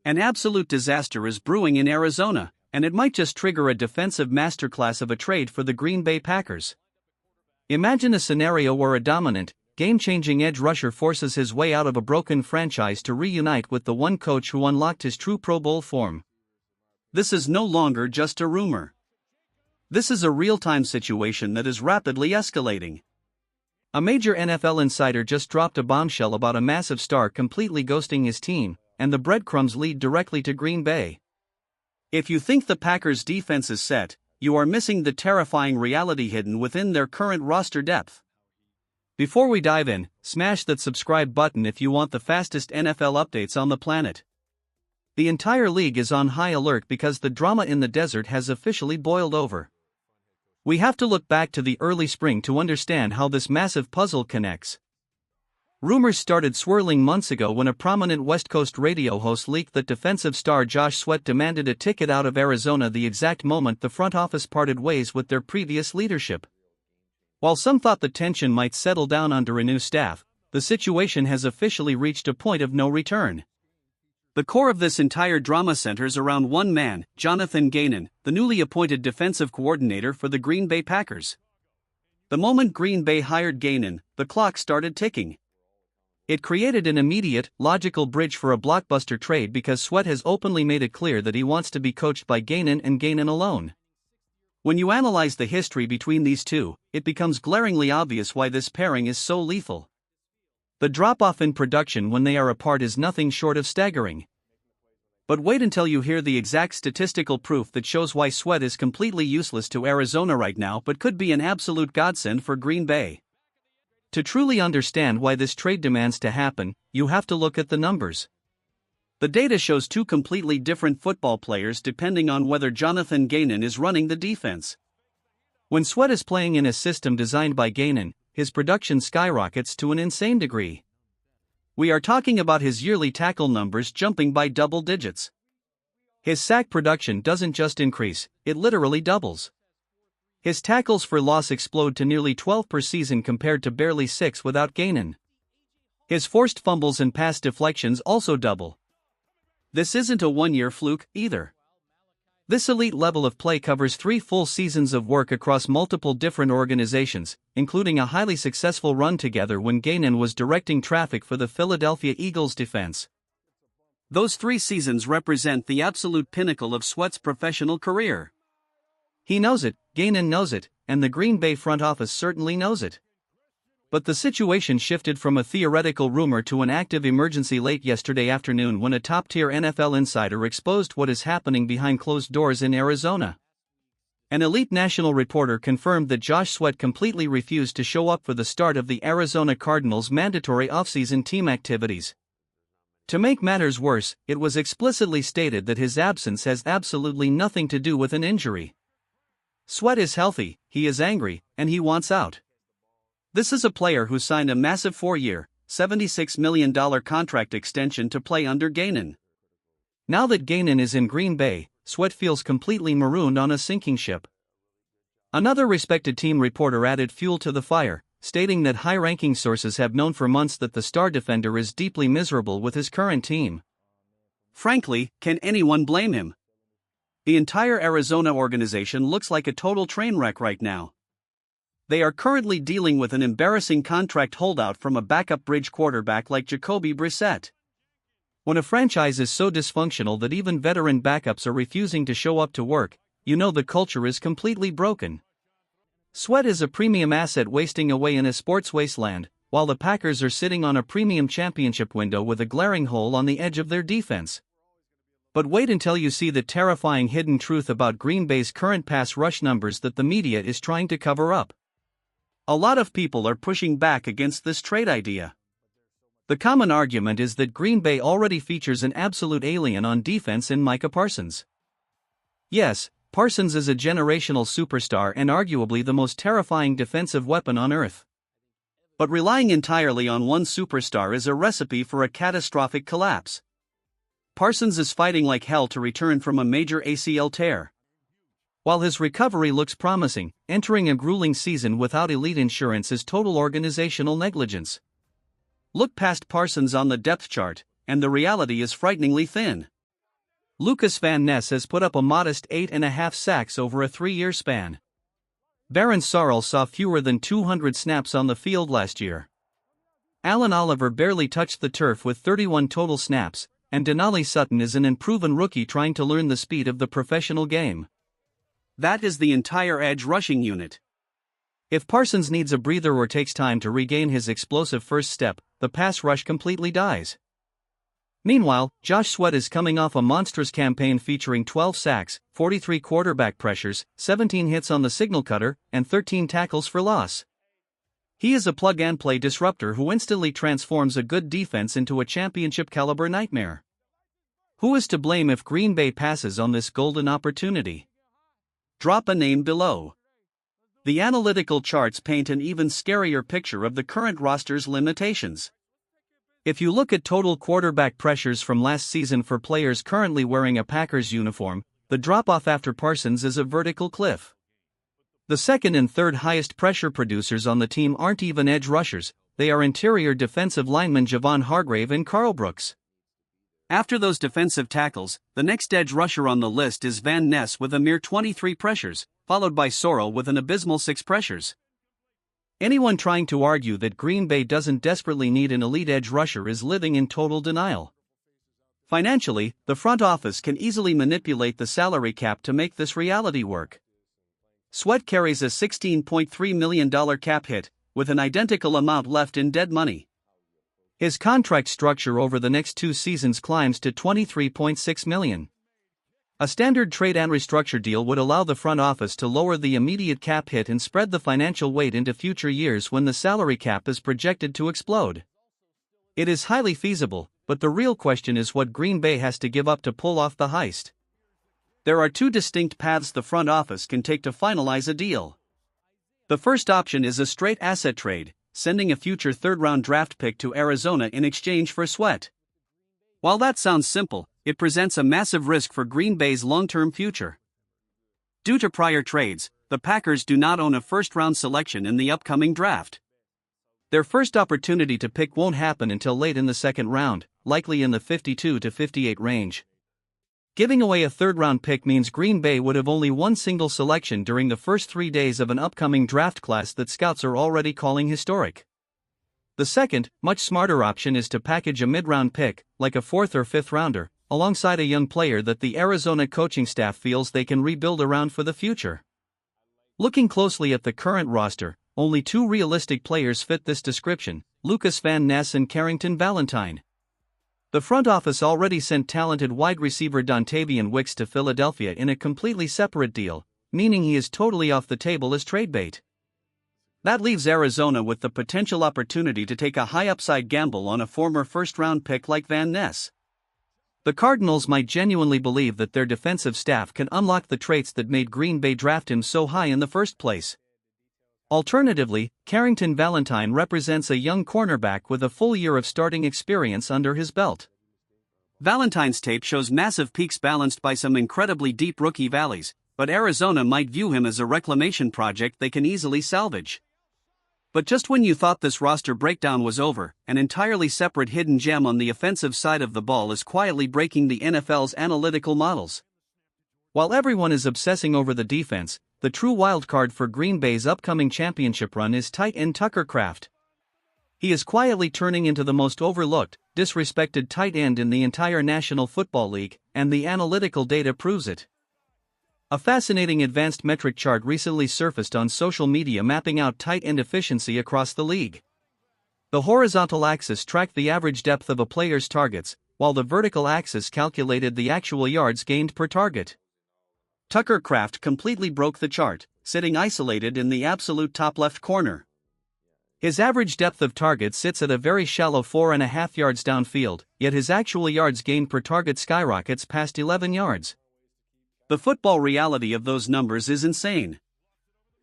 An absolute disaster is brewing in Arizona, and it might just trigger a defensive masterclass of a trade for the Green Bay Packers. Imagine a scenario where a dominant, game-changing edge rusher forces his way out of a broken franchise to reunite with the one coach who unlocked his true Pro Bowl form. This is no longer just a rumor. This is a real-time situation that is rapidly escalating. A major NFL insider just dropped a bombshell about a massive star completely ghosting his team, and the breadcrumbs lead directly to Green Bay. If you think the Packers' defense is set, you are missing the terrifying reality hidden within their current roster depth. Before we dive in, smash that subscribe button if you want the fastest NFL updates on the planet. The entire league is on high alert because the drama in the desert has officially boiled over. We have to look back to the early spring to understand how this massive puzzle connects. Rumors started swirling months ago when a prominent West Coast radio host leaked that defensive star Josh Sweat demanded a ticket out of Arizona the exact moment the front office parted ways with their previous leadership. While some thought the tension might settle down under a new staff, the situation has officially reached a point of no return. The core of this entire drama centers around one man, Jonathan Ganon, the newly appointed defensive coordinator for the Green Bay Packers. The moment Green Bay hired Ganon, the clock started ticking. It created an immediate, logical bridge for a blockbuster trade because Sweat has openly made it clear that he wants to be coached by Ganon and Ganon alone. When you analyze the history between these two, it becomes glaringly obvious why this pairing is so lethal. The drop-off in production when they are apart is nothing short of staggering. But wait until you hear the exact statistical proof that shows why Sweat is completely useless to Arizona right now but could be an absolute godsend for Green Bay. To truly understand why this trade demands to happen, you have to look at the numbers. The data shows two completely different football players depending on whether Jonathan Ganon is running the defense. When Sweat is playing in a system designed by Ganon, his production skyrockets to an insane degree. We are talking about his yearly tackle numbers jumping by double digits. His sack production doesn't just increase, it literally doubles. His tackles for loss explode to nearly 12 per season compared to barely 6 without Ganon. His forced fumbles and pass deflections also double. This isn't a one-year fluke, either. This elite level of play covers 3 full seasons of work across multiple different organizations, including a highly successful run together when Ganon was directing traffic for the Philadelphia Eagles defense. Those 3 seasons represent the absolute pinnacle of Sweat's professional career. He knows it, Ganon knows it, and the Green Bay front office certainly knows it. But the situation shifted from a theoretical rumor to an active emergency late yesterday afternoon when a top-tier NFL insider exposed what is happening behind closed doors in Arizona. An elite national reporter confirmed that Josh Sweat completely refused to show up for the start of the Arizona Cardinals' mandatory offseason team activities. To make matters worse, it was explicitly stated that his absence has absolutely nothing to do with an injury. Sweat is healthy, he is angry, and he wants out. This is a player who signed a massive 4-year, $76 million contract extension to play under Ganon. Now that Ganon is in Green Bay, Sweat feels completely marooned on a sinking ship. Another respected team reporter added fuel to the fire, stating that high-ranking sources have known for months that the star defender is deeply miserable with his current team. Frankly, can anyone blame him? The entire Arizona organization looks like a total train wreck right now. They are currently dealing with an embarrassing contract holdout from a backup bridge quarterback like Jacoby Brissett. When a franchise is so dysfunctional that even veteran backups are refusing to show up to work, you know the culture is completely broken. Sweat is a premium asset wasting away in a sports wasteland, while the Packers are sitting on a premium championship window with a glaring hole on the edge of their defense. But wait until you see the terrifying hidden truth about Green Bay's current pass rush numbers that the media is trying to cover up. A lot of people are pushing back against this trade idea. The common argument is that Green Bay already features an absolute alien on defense in Micah Parsons. Yes, Parsons is a generational superstar and arguably the most terrifying defensive weapon on earth. But relying entirely on one superstar is a recipe for a catastrophic collapse. Parsons is fighting like hell to return from a major ACL tear. While his recovery looks promising, entering a grueling season without elite insurance is total organizational negligence. Look past Parsons on the depth chart, and the reality is frighteningly thin. Lucas Van Ness has put up a modest 8.5 sacks over a 3-year span. Baron Sarl saw fewer than 200 snaps on the field last year. Alan Oliver barely touched the turf with 31 total snaps, and Denali Sutton is an unproven rookie trying to learn the speed of the professional game. That is the entire edge rushing unit. If Parsons needs a breather or takes time to regain his explosive first step, the pass rush completely dies. Meanwhile, Josh Sweat is coming off a monstrous campaign featuring 12 sacks, 43 quarterback pressures, 17 hits on the signal cutter, and 13 tackles for loss. He is a plug-and-play disruptor who instantly transforms a good defense into a championship-caliber nightmare. Who is to blame if Green Bay passes on this golden opportunity? Drop a name below. The analytical charts paint an even scarier picture of the current roster's limitations. If you look at total quarterback pressures from last season for players currently wearing a Packers uniform, the drop-off after Parsons is a vertical cliff. The second and third highest pressure producers on the team aren't even edge rushers, they are interior defensive linemen Javon Hargrave and Carl Brooks. After those defensive tackles, the next edge rusher on the list is Van Ness with a mere 23 pressures, followed by Sorrell with an abysmal 6 pressures. Anyone trying to argue that Green Bay doesn't desperately need an elite edge rusher is living in total denial. Financially, the front office can easily manipulate the salary cap to make this reality work. Sweat carries a $16.3 million cap hit, with an identical amount left in dead money. His contract structure over the next 2 seasons climbs to $23.6 million. A standard trade and restructure deal would allow the front office to lower the immediate cap hit and spread the financial weight into future years when the salary cap is projected to explode. It is highly feasible, but the real question is what Green Bay has to give up to pull off the heist. There are 2 distinct paths the front office can take to finalize a deal. The first option is a straight asset trade, sending a future third-round draft pick to Arizona in exchange for Sweat. While that sounds simple, it presents a massive risk for Green Bay's long-term future. Due to prior trades, the Packers do not own a first-round selection in the upcoming draft. Their first opportunity to pick won't happen until late in the second round, likely in the 52 to 58 range. Giving away a third-round pick means Green Bay would have only one single selection during the first 3 days of an upcoming draft class that scouts are already calling historic. The second, much smarter option is to package a mid-round pick, like a 4th or 5th rounder, alongside a young player that the Arizona coaching staff feels they can rebuild around for the future. Looking closely at the current roster, only 2 realistic players fit this description, Lucas Van Ness and Carrington Valentine. The front office already sent talented wide receiver Dontavian Wicks to Philadelphia in a completely separate deal, meaning he is totally off the table as trade bait. That leaves Arizona with the potential opportunity to take a high-upside gamble on a former first-round pick like Van Ness. The Cardinals might genuinely believe that their defensive staff can unlock the traits that made Green Bay draft him so high in the first place. Alternatively, Carrington Valentine represents a young cornerback with a full year of starting experience under his belt. Valentine's tape shows massive peaks balanced by some incredibly deep rookie valleys, but Arizona might view him as a reclamation project they can easily salvage. But just when you thought this roster breakdown was over, an entirely separate hidden gem on the offensive side of the ball is quietly breaking the NFL's analytical models. While everyone is obsessing over the defense, the true wildcard for Green Bay's upcoming championship run is tight end Tucker Kraft. He is quietly turning into the most overlooked, disrespected tight end in the entire National Football League, and the analytical data proves it. A fascinating advanced metric chart recently surfaced on social media mapping out tight end efficiency across the league. The horizontal axis tracked the average depth of a player's targets, while the vertical axis calculated the actual yards gained per target. Tucker Kraft completely broke the chart, sitting isolated in the absolute top left corner. His average depth of target sits at a very shallow 4.5 yards downfield, yet his actual yards gained per target skyrockets past 11 yards. The football reality of those numbers is insane.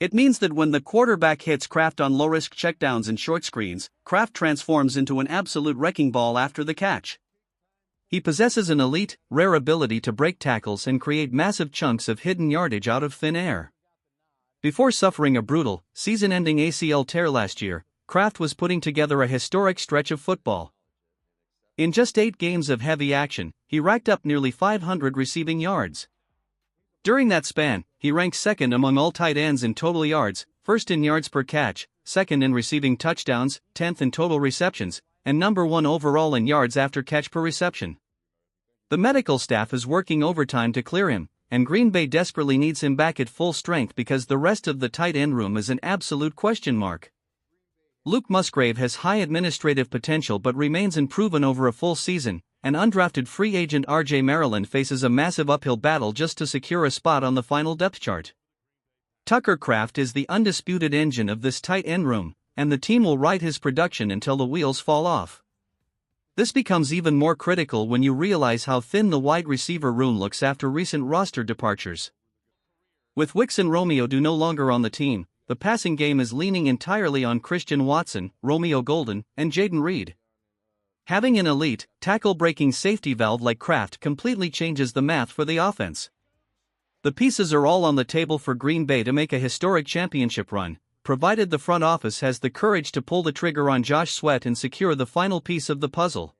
It means that when the quarterback hits Kraft on low-risk checkdowns and short screens, Kraft transforms into an absolute wrecking ball after the catch. He possesses an elite, rare ability to break tackles and create massive chunks of hidden yardage out of thin air. Before suffering a brutal, season-ending ACL tear last year, Kraft was putting together a historic stretch of football. In just 8 games of heavy action, he racked up nearly 500 receiving yards. During that span, he ranked second among all tight ends in total yards, first in yards per catch, second in receiving touchdowns, 10th in total receptions, and number 1 overall in yards after catch per reception. The medical staff is working overtime to clear him, and Green Bay desperately needs him back at full strength because the rest of the tight end room is an absolute question mark. Luke Musgrave has high administrative potential but remains unproven over a full season, and undrafted free agent R.J. Maryland faces a massive uphill battle just to secure a spot on the final depth chart. Tucker Kraft is the undisputed engine of this tight end room, and the team will ride his production until the wheels fall off. This becomes even more critical when you realize how thin the wide receiver room looks after recent roster departures. With Wicks and Romeo no longer on the team, the passing game is leaning entirely on Christian Watson, Romeo Golden, and Jaden Reed. Having an elite, tackle-breaking safety valve like Kraft completely changes the math for the offense. The pieces are all on the table for Green Bay to make a historic championship run, provided the front office has the courage to pull the trigger on Josh Sweat and secure the final piece of the puzzle.